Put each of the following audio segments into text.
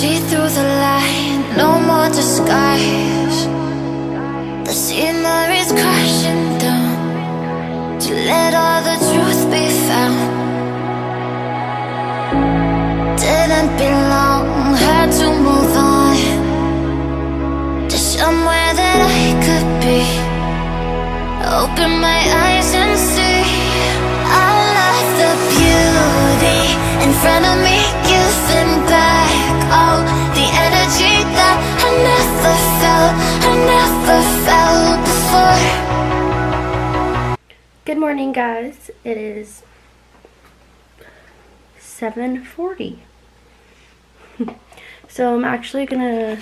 see through the light, no more disguise. The scenery's crashing down to let all the truth be found. Didn't belong, had to move on to somewhere that I could be. Open my eyes and see all of the beauty in front of me, giving back all the energy that I never felt before. Good morning, guys. It is 7:40. So I'm actually gonna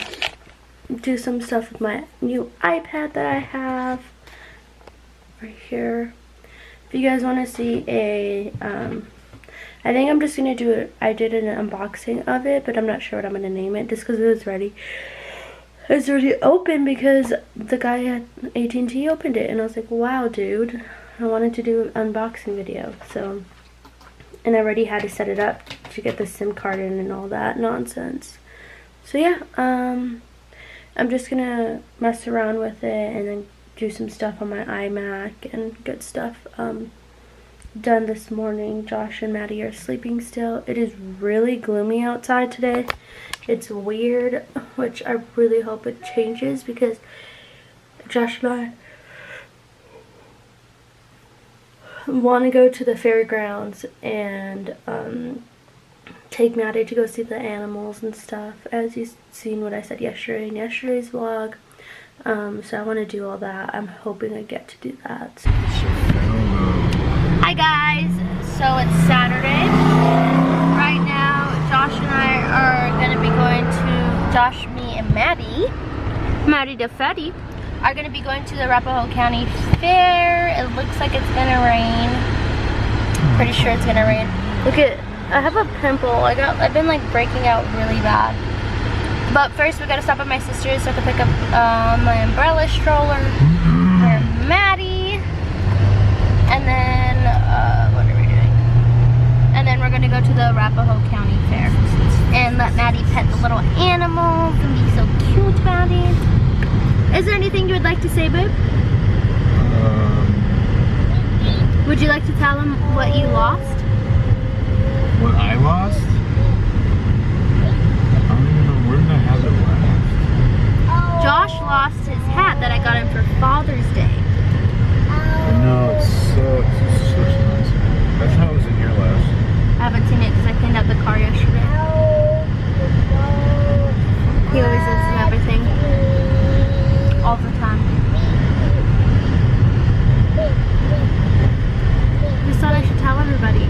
do some stuff with my new iPad that I have right here. If you guys want to see I think I'm just gonna do it. I did an unboxing of it, but I'm not sure what I'm gonna name it just because it was ready. It's already open because the guy at AT&T opened it, and I was like, wow, dude, I wanted to do an unboxing video. So, and I already had to set it up to get the SIM card in and all that nonsense. So yeah, I'm just gonna mess around with it and then do some stuff on my iMac and get stuff done this morning. Josh and Maddie are sleeping still. It is really gloomy outside today. It's weird, which I really hope it changes because Josh and I want to go to the fairgrounds and take Maddie to go see the animals and stuff, as you've seen what I said yesterday in yesterday's vlog. So I want to do all that. I'm hoping I get to do that. Hi guys, so it's Saturday. Right now, Josh and I are going to be going to, Josh, me, and Maddie DeFetti, are going to be going to the Arapahoe County Fair. It looks like it's going to rain. Pretty sure it's going to rain. Look at, I have a pimple. I've been like breaking out really bad. But first we got to stop at my sister's so I can pick up my umbrella stroller for Maddie. And then, what are we doing? And then we're going to go to the Arapahoe County Fair and let Maddie pet the little animals and be so cute, Maddie. Is there anything you would like to say, babe? Would you like to tell him what you lost? What I lost? I don't even know, where did I have it last? Josh lost his hat that I got him for Father's Day. I know, it's such nice. That's how it was in here last. I haven't seen it because I cleaned out the car yesterday. He always lives in everything. All the time. Just thought I should tell everybody.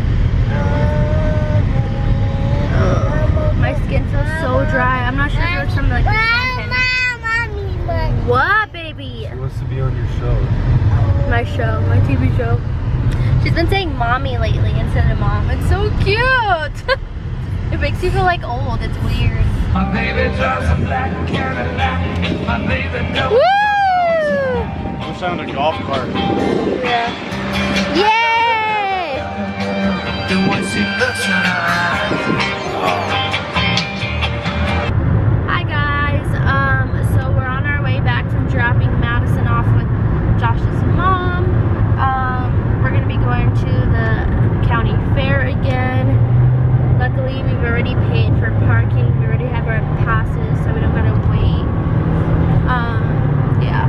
My skin feels so dry. I'm not sure if it was from like the What, baby? She wants to be on your show. My show, my TV show. She's been saying mommy lately instead of mom. It's so cute. It makes you feel like old. It's weird. My baby drives a black Cadillac. My baby knows. Woo! I wish I had a golf cart. Yeah. Yay! And when she looks in her eyes. Hi guys. So we're on our way back from dropping Madison off with Josh's mom. We're gonna be going to the county fair again. Luckily, we've already paid for parking. We already have our passes, so we don't gotta wait. Yeah.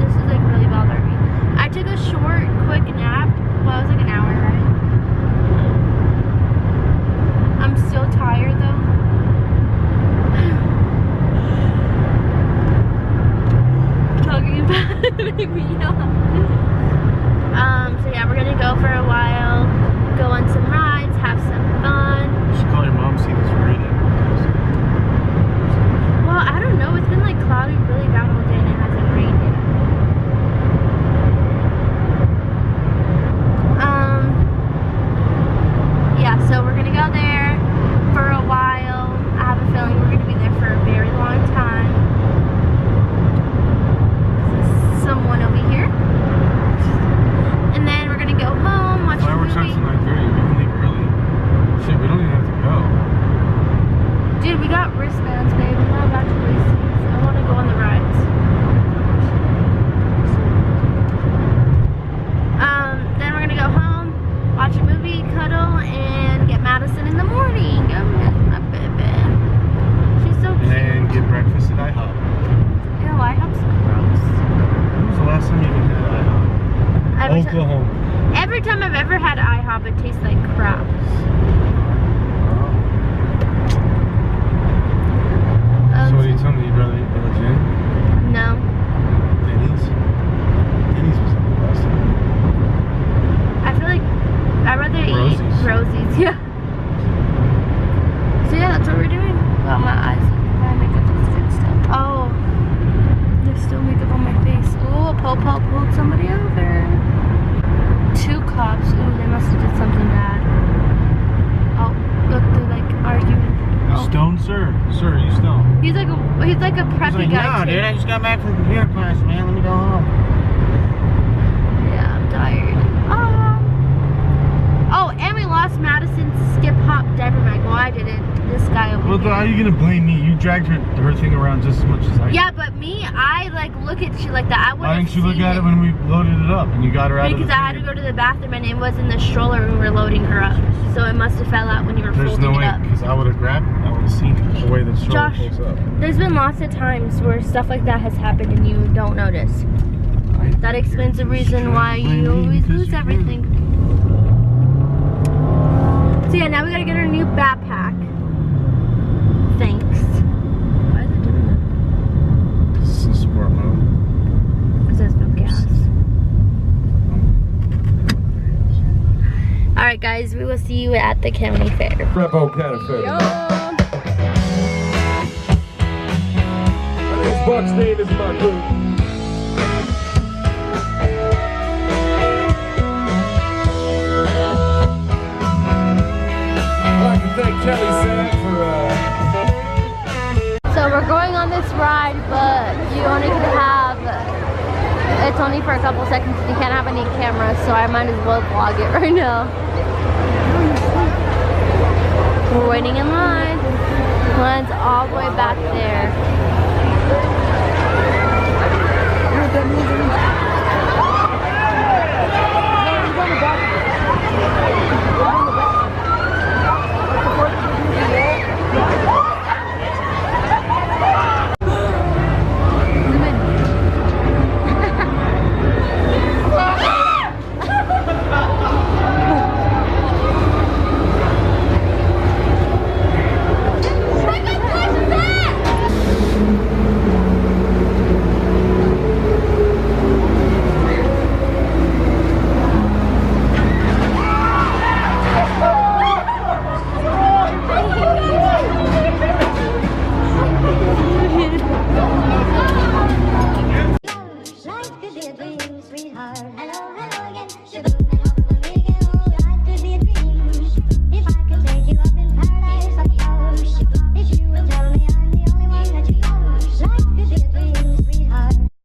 This is like really bothering me. I took a short, quick nap. Well, it was like an hour, right? I'm still tired though. Talking about it made me yawn. So yeah, we're gonna go for a while, go on some rides, have some fun. You should call your mom, see if it's raining. Well, I don't know. It's been like cloudy really bad all day and it hasn't rained yet. Yeah, so we're gonna go there for a while. I have a feeling we're gonna be there for a very long time. There's someone over here. And then we're gonna go home, watch a movie. Fireworks starts at 9:30. We can leave early. Shit, we don't even have to go. Dude, we got wristbands. cuddle and get Madison in the morning. My baby. She's so cute. And get breakfast at IHOP. Ew, IHOP's gross. When was the last time you even had IHOP? Oklahoma. Every time I've ever had IHOP, it tastes like crap. So what are you telling me? You'd rather eat Village Inn? No. Denny's? Denny's was the best. I feel like I'd rather eat Rosie's. Rosie's. Yeah. So yeah, that's what we're doing. Well, my eyes, my makeup looks good still. Oh, there's still makeup on my face. Oh, Popo pulled somebody over. 2 cops. Ooh, they must have did something bad. Oh, look, they're like arguing. You stoned, sir? Sir, are you stoned? He's like a preppy guy. No, too. dude, I just got back from computer class, man. Let me go home. Yeah, I'm tired. Oh, and we lost Madison's skip hop diaper bag. Well, I didn't. This guy over Well, here. how are you gonna blame me? You dragged her thing around just as much as I did. Yeah, but me, I like look at shit like that. I Why wouldn't didn't you look at it when we loaded it up and you got her out of because the I had to go to the bathroom and it was in the stroller when we were loading her up. So it must have fell out when you were There's folding no it way, up. because I would have grabbed it. I would have seen it, the way the stroller Josh, pulls up. there's been lots of times where stuff like that has happened and you don't notice. That explains the reason why you always lose everything. So yeah, now we gotta get our new backpack. Thanks. Why is it doing that? This is in sport mode. Because there's no gas. Alright guys, we will see you at the county fair. Repo Counterfeit. My name's Buckstain, this is my crew. I'd like to thank Kelly Sad for So we're going on this ride, but you only can have, it's only for a couple seconds. You can't have any cameras, so I might as well vlog it right now. We're waiting in line. Line's all the way back there. Life could be a dream, sweetheart. Hello.